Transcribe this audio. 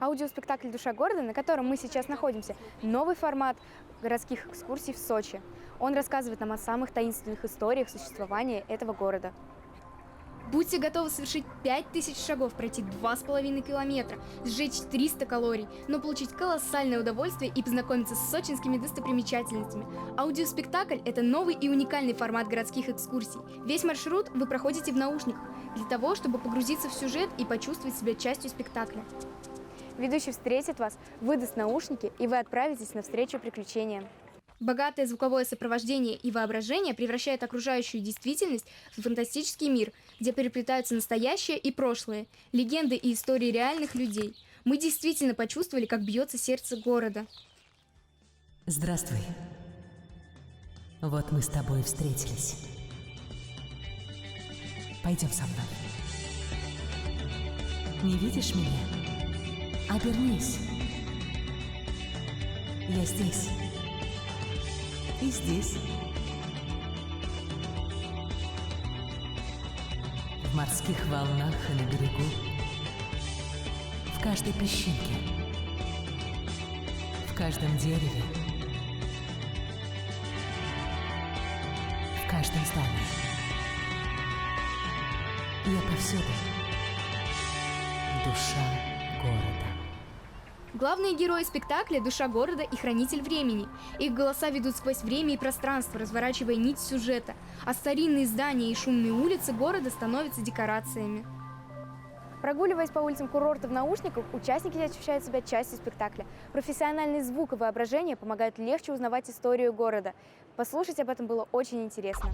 Аудиоспектакль «Душа города», на котором мы сейчас находимся, новый формат городских экскурсий в Сочи. Он рассказывает нам о самых таинственных историях существования этого города. Будьте готовы совершить 5000 шагов, пройти 2,5 километра, сжечь 300 калорий, но получить колоссальное удовольствие и познакомиться с сочинскими достопримечательностями. Аудиоспектакль – это новый и уникальный формат городских экскурсий. Весь маршрут вы проходите в наушниках, для того, чтобы погрузиться в сюжет и почувствовать себя частью спектакля. Ведущий встретит вас, выдаст наушники, и вы отправитесь навстречу приключениям. Богатое звуковое сопровождение и воображение превращает окружающую действительность в фантастический мир, где переплетаются настоящее и прошлое, легенды и истории реальных людей. Мы действительно почувствовали, как бьется сердце города. Здравствуй. Вот мы с тобой встретились. Пойдем со мной. Не видишь меня? Обернись. Я здесь. И здесь. В морских волнах и на берегу. В каждой песчинке. В каждом дереве. В каждом здании. Я повсюду. Душа города. Главные герои спектакля – душа города и хранитель времени. Их голоса ведут сквозь время и пространство, разворачивая нить сюжета, а старинные здания и шумные улицы города становятся декорациями. Прогуливаясь по улицам курорта в наушниках, участники ощущают себя частью спектакля. Профессиональный звук и воображение помогают легче узнавать историю города. Послушать об этом было очень интересно.